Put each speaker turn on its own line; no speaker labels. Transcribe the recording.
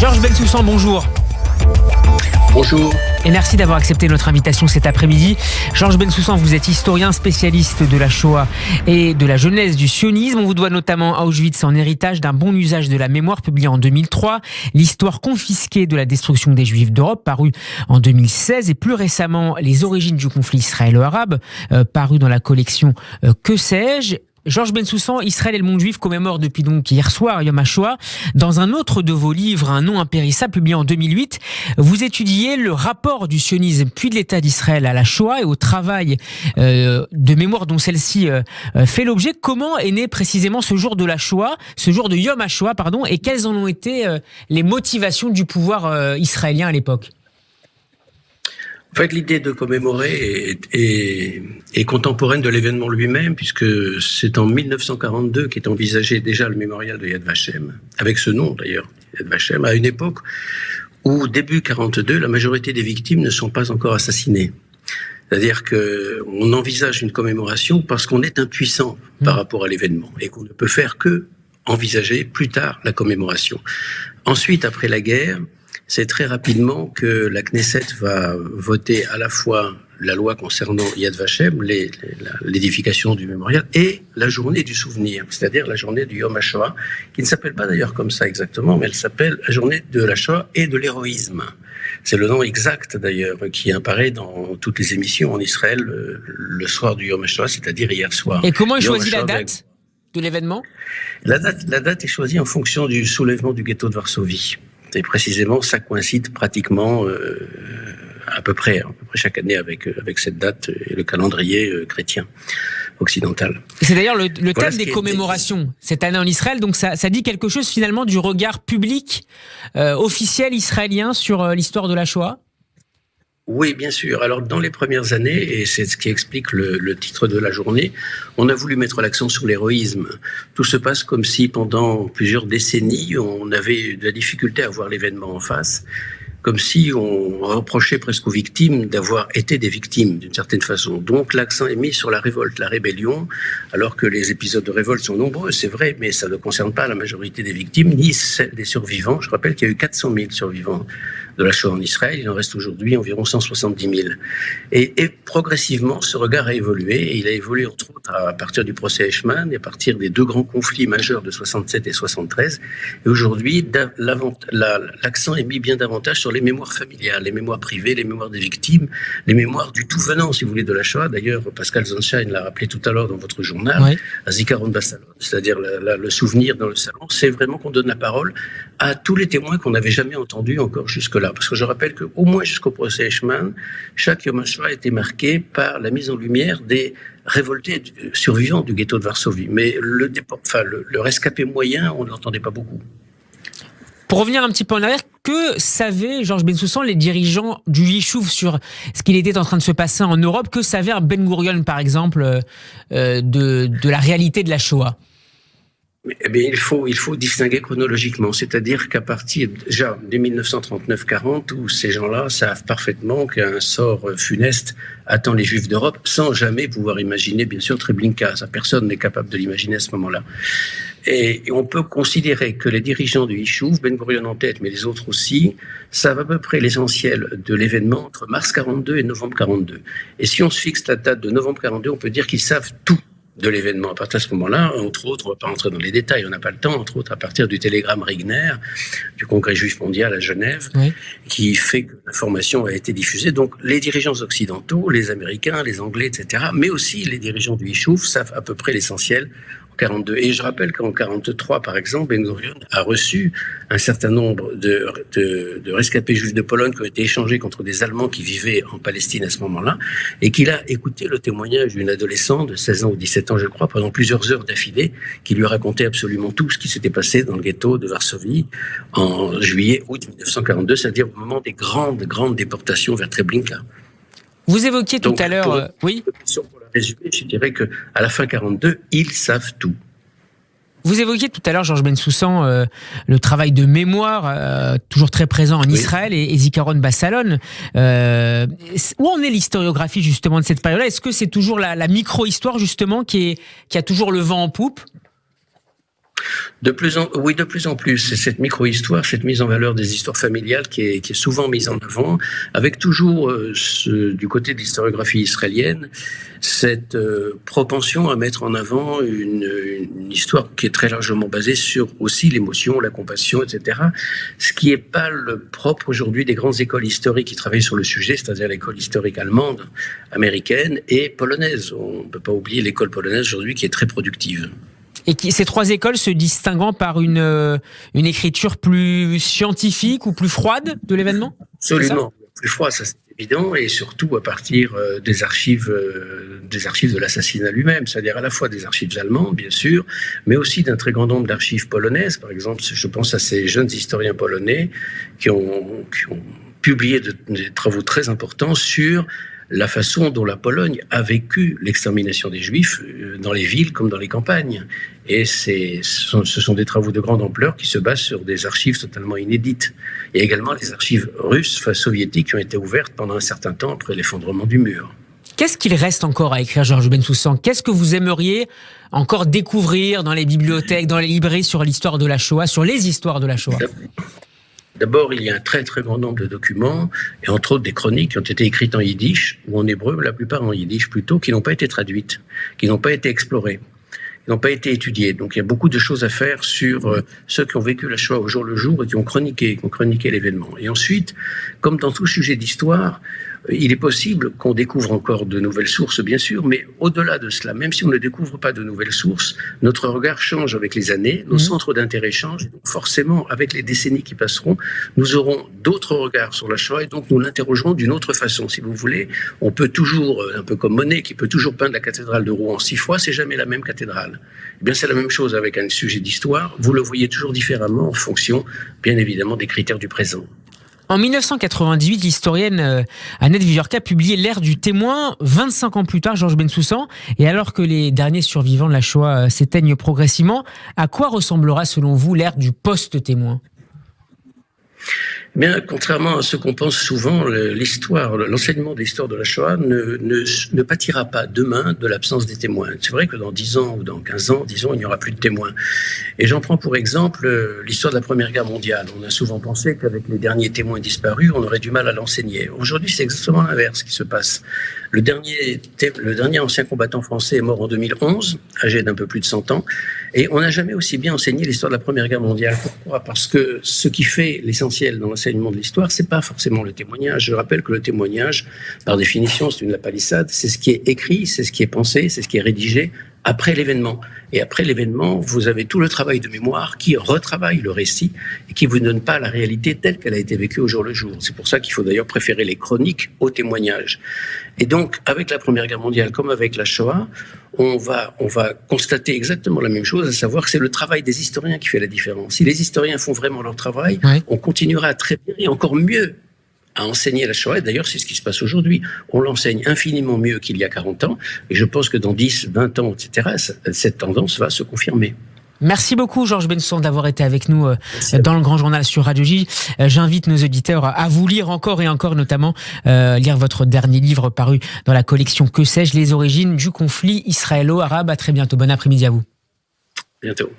Georges Bensoussan, bonjour.
Bonjour.
Et merci d'avoir accepté notre invitation cet après-midi. Georges Bensoussan, vous êtes historien spécialiste de la Shoah et de la genèse du sionisme. On vous doit notamment Auschwitz en héritage d'un bon usage de la mémoire, publié en 2003, l'histoire confisquée de la destruction des Juifs d'Europe, paru en 2016, et plus récemment les origines du conflit israélo-arabe, paru dans la collection Que sais-je. Georges Bensoussan, Israël et le monde juif commémorent depuis donc hier soir Yom HaShoah. Dans un autre de vos livres, Un nom impérissable, publié en 2008, vous étudiez le rapport du sionisme puis de l'État d'Israël à la Shoah et au travail de mémoire dont celle-ci fait l'objet. Comment est né précisément ce jour de la Shoah, ce jour de Yom HaShoah, et quelles en ont été les motivations du pouvoir israélien à l'époque ?
En fait, l'idée de commémorer est contemporaine de l'événement lui-même, puisque c'est en 1942 qu'est envisagé déjà le mémorial de Yad Vashem, avec ce nom d'ailleurs, Yad Vashem, à une époque où, début 42, la majorité des victimes ne sont pas encore assassinées. C'est-à-dire qu'on envisage une commémoration parce qu'on est impuissant par rapport à l'événement et qu'on ne peut faire que envisager plus tard la commémoration. Ensuite, après la guerre, c'est très rapidement que la Knesset va voter à la fois la loi concernant Yad Vashem, l'édification du mémorial, et la journée du souvenir, c'est-à-dire la journée du Yom HaShoah, qui ne s'appelle pas d'ailleurs comme ça exactement, mais elle s'appelle la journée de la Shoah et de l'héroïsme. C'est le nom exact d'ailleurs qui apparaît dans toutes les émissions en Israël le soir du Yom HaShoah, c'est-à-dire hier soir.
Et comment est choisie la date de l'événement ?
La date est choisie en fonction du soulèvement du ghetto de Varsovie. Et précisément, ça coïncide pratiquement à peu près chaque année avec cette date et le calendrier chrétien occidental.
C'est d'ailleurs le thème des commémorations cette année en Israël. Donc ça dit quelque chose finalement du regard public officiel israélien sur l'histoire de la Shoah ?
Oui, bien sûr. Alors, dans les premières années, et c'est ce qui explique le titre de la journée, on a voulu mettre l'accent sur l'héroïsme. Tout se passe comme si, pendant plusieurs décennies, on avait de la difficulté à voir l'événement en face, comme si on reprochait presque aux victimes d'avoir été des victimes, d'une certaine façon. Donc, l'accent est mis sur la révolte, la rébellion, alors que les épisodes de révolte sont nombreux, c'est vrai, mais ça ne concerne pas la majorité des victimes, ni celle des survivants. Je rappelle qu'il y a eu 400 000 survivants de la Shoah en Israël, il en reste aujourd'hui environ 170 000. Et progressivement, ce regard a évolué, et il a évolué entre autres à partir du procès Eichmann, et à partir des deux grands conflits majeurs de 67 et 73. Et aujourd'hui, l'accent est mis bien davantage sur les mémoires familiales, les mémoires privées, les mémoires des victimes, les mémoires du tout venant, si vous voulez, de la Shoah. D'ailleurs, Pascal Zonshine l'a rappelé tout à l'heure dans votre journal, oui. À Zikaron Basalon, c'est-à-dire le souvenir dans le salon, c'est vraiment qu'on donne la parole à tous les témoins qu'on n'avait jamais entendus encore jusque-là. Parce que je rappelle qu'au moins jusqu'au procès Eichmann, chaque Yom HaShoah a été marqué par la mise en lumière des révoltés survivants du ghetto de Varsovie. Mais le rescapé moyen, on ne l'entendait pas beaucoup.
Pour revenir un petit peu en arrière, que savaient, Georges Bensoussan, les dirigeants du Yishuv sur ce qu'il était en train de se passer en Europe ? Que savait un Ben Gurion, par exemple, de la réalité de la Shoah ?
Eh bien, il faut distinguer chronologiquement, c'est-à-dire qu'à partir déjà de 1939-40, tous ces gens-là savent parfaitement qu'un sort funeste attend les Juifs d'Europe, sans jamais pouvoir imaginer, bien sûr, Treblinka. Ça, personne n'est capable de l'imaginer à ce moment-là. Et on peut considérer que les dirigeants du Yishuv, Ben Gurion en tête, mais les autres aussi, savent à peu près l'essentiel de l'événement entre mars 42 et novembre 42. Et si on se fixe la date de novembre 42, on peut dire qu'ils savent tout de l'événement. À partir de ce moment-là, entre autres, on ne va pas rentrer dans les détails, on n'a pas le temps, entre autres à partir du télégramme Regner, du Congrès juif mondial à Genève, oui. Qui fait que l'information a été diffusée. Donc les dirigeants occidentaux, les Américains, les Anglais, etc., mais aussi les dirigeants du Yishuv savent à peu près l'essentiel. 42. Et je rappelle qu'en 43, par exemple, Ben Gurion a reçu un certain nombre de rescapés juifs de Pologne qui ont été échangés contre des Allemands qui vivaient en Palestine à ce moment-là, et qu'il a écouté le témoignage d'une adolescente de 16 ans ou 17 ans, je crois, pendant plusieurs heures d'affilée, qui lui racontait absolument tout ce qui s'était passé dans le ghetto de Varsovie en juillet-août 1942, c'est-à-dire au moment des grandes déportations vers Treblinka.
Vous évoquiez tout à l'heure... Oui.
Pour la résumer, je dirais qu'à la fin 42, ils savent tout.
Vous évoquiez tout à l'heure, Georges Bensoussan, le travail de mémoire, toujours très présent en Israël, et Zikaron Basalon. Où en est l'historiographie justement de cette période-là ? Est-ce que c'est toujours la micro-histoire justement qui a toujours le vent en poupe ?
De plus en plus. C'est cette micro-histoire, cette mise en valeur des histoires familiales qui est souvent mise en avant, avec toujours, du côté de l'historiographie israélienne, cette propension à mettre en avant une histoire qui est très largement basée sur aussi l'émotion, la compassion, etc. Ce qui n'est pas le propre aujourd'hui des grandes écoles historiques qui travaillent sur le sujet, c'est-à-dire l'école historique allemande, américaine et polonaise. On ne peut pas oublier l'école polonaise aujourd'hui qui est très productive.
Et ces trois écoles se distinguant par une écriture plus scientifique ou plus froide de l'événement ?
Absolument, plus froid, ça c'est évident, et surtout à partir des archives de l'assassinat lui-même, c'est-à-dire à la fois des archives allemandes, bien sûr, mais aussi d'un très grand nombre d'archives polonaises. Par exemple, je pense à ces jeunes historiens polonais qui ont publié des travaux très importants sur la façon dont la Pologne a vécu l'extermination des Juifs dans les villes comme dans les campagnes. Et ce sont des travaux de grande ampleur qui se basent sur des archives totalement inédites. Et également les archives russes, soviétiques, qui ont été ouvertes pendant un certain temps après l'effondrement du mur.
Qu'est-ce qu'il reste encore à écrire, Georges Bensoussan ? Qu'est-ce que vous aimeriez encore découvrir dans les bibliothèques, dans les librairies sur l'histoire de la Shoah, sur les histoires de la Shoah ?
D'abord, il y a un très très grand nombre de documents, et entre autres des chroniques qui ont été écrites en yiddish, ou en hébreu, mais la plupart en yiddish plutôt, qui n'ont pas été traduites, qui n'ont pas été explorées, qui n'ont pas été étudiées. Donc il y a beaucoup de choses à faire sur ceux qui ont vécu la Shoah au jour le jour et qui ont chroniqué l'événement. Et ensuite, comme dans tout sujet d'histoire, il est possible qu'on découvre encore de nouvelles sources, bien sûr, mais au-delà de cela, même si on ne découvre pas de nouvelles sources, notre regard change avec les années, nos centres d'intérêt changent, et donc forcément, avec les décennies qui passeront, nous aurons d'autres regards sur la Shoah, et donc nous l'interrogerons d'une autre façon. Si vous voulez, on peut toujours, un peu comme Monet, qui peut toujours peindre la cathédrale de Rouen 6 fois, c'est jamais la même cathédrale. Eh bien, c'est la même chose avec un sujet d'histoire, vous le voyez toujours différemment en fonction, bien évidemment, des critères du présent.
En 1998, l'historienne Annette Viorca publiait l'ère du témoin. 25 ans plus tard, Georges Bensoussan, et alors que les derniers survivants de la Shoah s'éteignent progressivement, à quoi ressemblera selon vous l'ère du post-témoin ?
Bien, contrairement à ce qu'on pense souvent, l'enseignement de l'histoire de la Shoah ne pâtira pas demain de l'absence des témoins. C'est vrai que dans 10 ans ou dans 15 ans, disons, il n'y aura plus de témoins. Et j'en prends pour exemple l'histoire de la Première Guerre mondiale. On a souvent pensé qu'avec les derniers témoins disparus, on aurait du mal à l'enseigner. Aujourd'hui, c'est exactement l'inverse qui se passe. Le dernier ancien combattant français est mort en 2011, âgé d'un peu plus de 100 ans, et on n'a jamais aussi bien enseigné l'histoire de la Première Guerre mondiale. Pourquoi ? Parce que ce qui fait l'essentiel dans l'enseignement de l'histoire, c'est pas forcément le témoignage. Je rappelle que le témoignage, par définition, c'est une lapalissade, c'est ce qui est écrit, c'est ce qui est pensé, c'est ce qui est rédigé après l'événement. Et après l'événement, vous avez tout le travail de mémoire qui retravaille le récit et qui vous donne pas la réalité telle qu'elle a été vécue au jour le jour. C'est pour ça qu'il faut d'ailleurs préférer les chroniques aux témoignages. Et donc, avec la Première Guerre mondiale, comme avec la Shoah, on va constater exactement la même chose, à savoir que c'est le travail des historiens qui fait la différence. Si les historiens font vraiment leur travail, on continuera très bien et encore mieux à enseigner la Shoah. Et d'ailleurs, c'est ce qui se passe aujourd'hui. On l'enseigne infiniment mieux qu'il y a 40 ans. Et je pense que dans 10, 20 ans, etc., cette tendance va se confirmer.
Merci beaucoup, Georges Bensoussan, d'avoir été avec nous dans le Grand Journal sur Radio J. J'invite nos auditeurs à vous lire encore et encore, notamment lire votre dernier livre paru dans la collection Que sais-je, les origines du conflit israélo-arabe. À très bientôt. Bon après-midi à vous.
Bientôt.